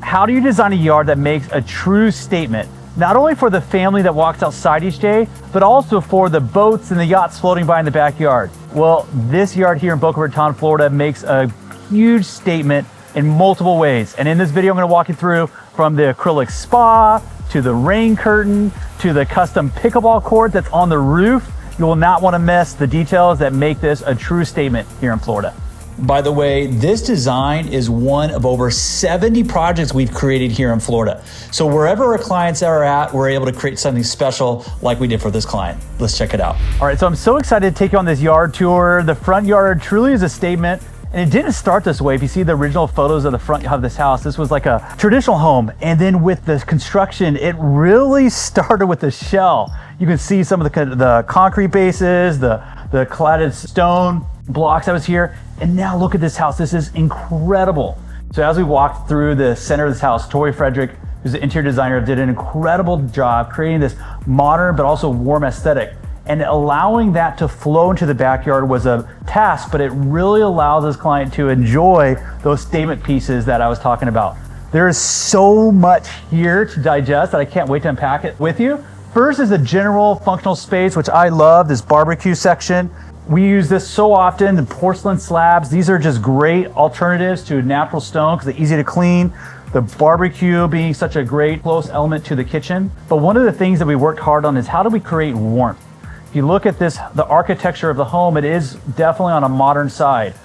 How do you design a yard that makes a true statement, not only for the family that walks outside each day, but also for the boats and the yachts floating by in the backyard? Well, this yard here in Boca Raton, Florida makes a huge statement in multiple ways. And in this video, I'm going to walk you through from the acrylic spa to the rain curtain to the custom pickleball court that's on the roof. You will not want to miss the details that make this a true statement here in Florida. By the way, this design is one of over 70 projects we've created here in Florida. So wherever our clients are at, we're able to create something special like we did for this client. Let's check it out. All right, so I'm so excited to take you on this yard tour. The front yard truly is a statement. And it didn't start this way. If you see the original photos of the front of this house, this was like a traditional home. And then with the construction, it really started with the shell. You can see some of the concrete bases, the cladded stone blocks that was here. And now look at this house. This is incredible. So as we walked through the center of this house, Tori Frederick, who's the interior designer, did an incredible job creating this modern but also warm aesthetic. And allowing that to flow into the backyard was a task, but it really allows this client to enjoy those statement pieces that I was talking about. There is so much here to digest that I can't wait to unpack it with you. First is the general functional space, which I love, this barbecue section. We use this so often, the porcelain slabs. These are just great alternatives to natural stone because they're easy to clean. The barbecue being such a great close element to the kitchen. But one of the things that we worked hard on is how do we create warmth? If you look at this, the architecture of the home, it is definitely on a modern side.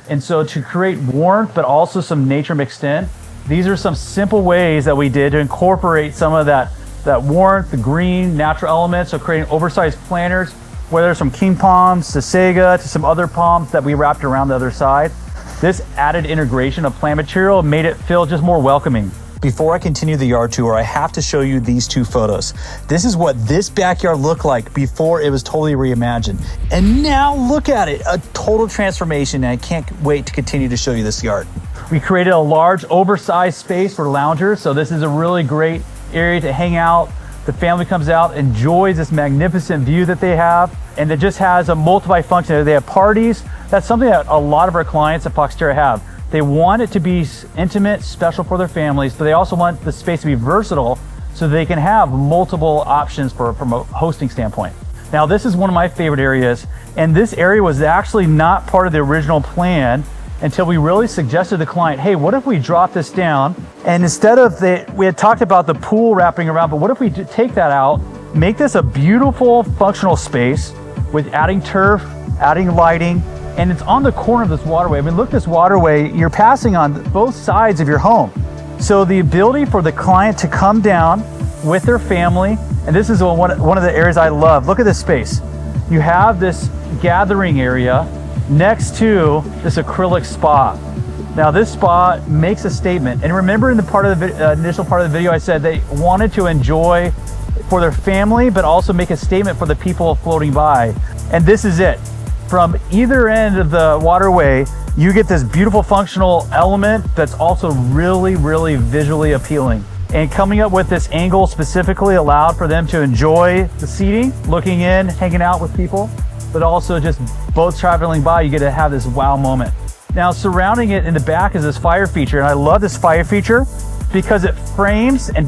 And so to create warmth, but also some nature mixed in, these are some simple ways that we did to incorporate some of that warmth, the green, natural elements. So creating oversized planters, whether from king palms to Sega to some other palms that we wrapped around the other side. This added integration of plant material made it feel just more welcoming. Before I continue the yard tour, I have to show you these two photos. This is what this backyard looked like before it was totally reimagined. And now look at it, a total transformation, and I can't wait to continue to show you this yard. We created a large oversized space for loungers, so this is a really great area to hang out. The family comes out, enjoys this magnificent view that they have, and it just has a multi-function. They have parties. That's something that a lot of our clients at Foxterra have. They want it to be intimate, special for their families, but they also want the space to be versatile so they can have multiple options from a hosting standpoint. Now, this is one of my favorite areas, and this area was actually not part of the original plan until we really suggested to the client, hey, what if we drop this down? And instead of we had talked about the pool wrapping around, but what if we take that out, make this a beautiful functional space with adding turf, adding lighting, and it's on the corner of this waterway. I mean, look, this waterway, you're passing on both sides of your home. So the ability for the client to come down with their family, and this is one of the areas I love. Look at this space. You have this gathering area next to this acrylic spa. Now this spa makes a statement. And remember in the part of the initial part of the video, I said they wanted to enjoy for their family, but also make a statement for the people floating by. And this is it. From either end of the waterway, you get this beautiful functional element that's also really, really visually appealing. And coming up with this angle specifically allowed for them to enjoy the seating, looking in, hanging out with people, but also just boats traveling by, you get to have this wow moment. Now surrounding it in the back is this fire feature, and I love this fire feature because it frames and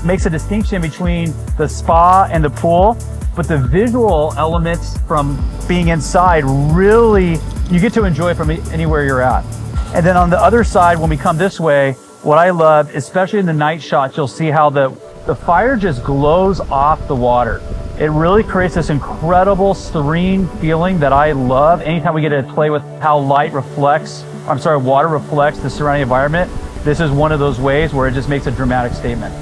makes a distinction between the spa and the pool. But the visual elements from being inside really, you get to enjoy from anywhere you're at. And then on the other side, when we come this way, what I love, especially in the night shots, you'll see how the fire just glows off the water. It really creates this incredible serene feeling that I love. Anytime we get to play with how water reflects the surrounding environment, this is one of those ways where it just makes a dramatic statement.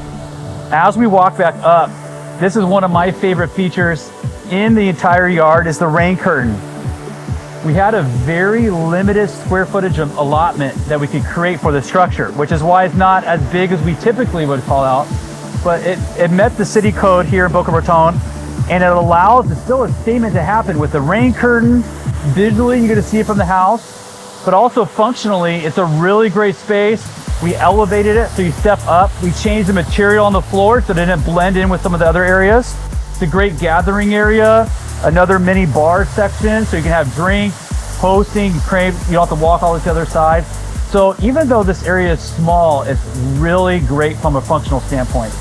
As we walk back up, this is one of my favorite features in the entire yard is the rain curtain. We had a very limited square footage of allotment that we could create for the structure, which is why it's not as big as we typically would call out, but it met the city code here in Boca Raton, and it allows still a statement to happen with the rain curtain. Visually, you're gonna see it from the house, but also functionally, it's a really great space. We elevated it so you step up. We changed the material on the floor so it didn't blend in with some of the other areas. It's a great gathering area, another mini bar section so you can have drinks, hosting, you don't have to walk all the way to the other side. So even though this area is small, it's really great from a functional standpoint.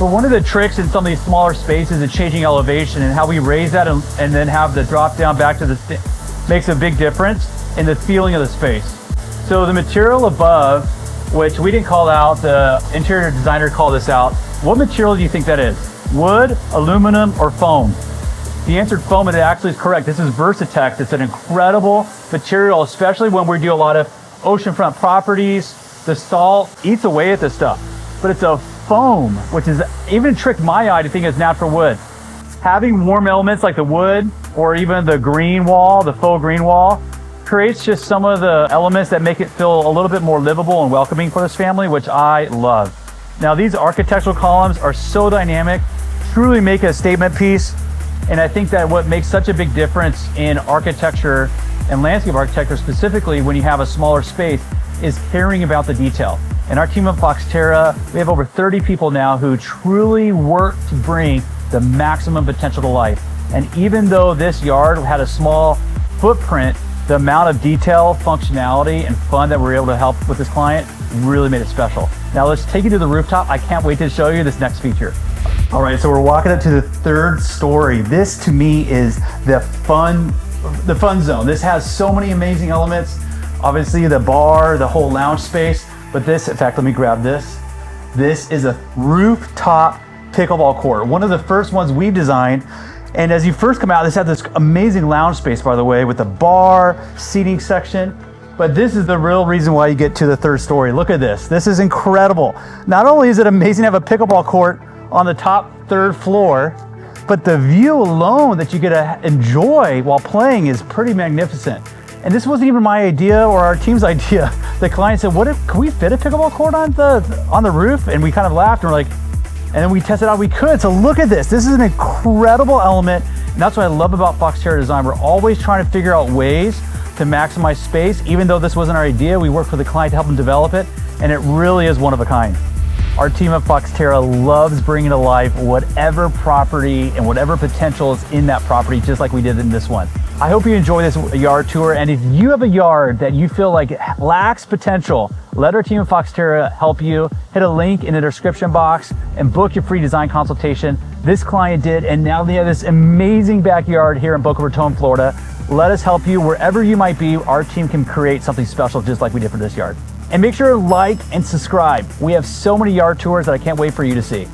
But one of the tricks in some of these smaller spaces is changing elevation, and how we raise that and then have the drop down back to the makes a big difference in the feeling of the space. So the material above, which we didn't call out, the interior designer called this out. What material do you think that is? Wood, aluminum, or foam? The answer foam, and it actually is correct. This is Versatex. It's an incredible material, especially when we do a lot of oceanfront properties. The salt eats away at this stuff, but it's a foam, which is even tricked my eye to think it's natural wood. Having warm elements like the wood or even the green wall, the faux green wall, creates just some of the elements that make it feel a little bit more livable and welcoming for this family, which I love. Now, these architectural columns are so dynamic, truly make a statement piece. And I think that what makes such a big difference in architecture and landscape architecture specifically when you have a smaller space is caring about the detail. And our team at Foxterra, we have over 30 people now who truly work to bring the maximum potential to life. And even though this yard had a small footprint, the amount of detail, functionality, and fun that we're able to help with this client really made it special. Now let's take you to the rooftop. I can't wait to show you this next feature. All right, so we're walking up to the third story. This to me is the fun zone. This has so many amazing elements. Obviously the bar, the whole lounge space, but this, in fact, let me grab this. This is a rooftop pickleball court, one of the first ones we've designed. And as you first come out, this had this amazing lounge space, by the way, with the bar, seating section. But this is the real reason why you get to the third story. Look at this. This is incredible. Not only is it amazing to have a pickleball court on the top third floor, but the view alone that you get to enjoy while playing is pretty magnificent. And this wasn't even my idea or our team's idea. The client said, can we fit a pickleball court on the roof? And we kind of laughed and we're like, and then we tested out we could. So look at this. This is an incredible element. And that's what I love about Foxterra Design. We're always trying to figure out ways to maximize space. Even though this wasn't our idea, we worked with the client to help them develop it. And it really is one of a kind. Our team at Foxterra loves bringing to life whatever property and whatever potential is in that property, just like we did in this one. I hope you enjoy this yard tour. And if you have a yard that you feel like lacks potential, let our team at Foxterra help you. Hit a link in the description box and book your free design consultation. This client did, and now they have this amazing backyard here in Boca Raton, Florida. Let us help you wherever you might be. Our team can create something special just like we did for this yard. And make sure to like and subscribe. We have so many yard tours that I can't wait for you to see.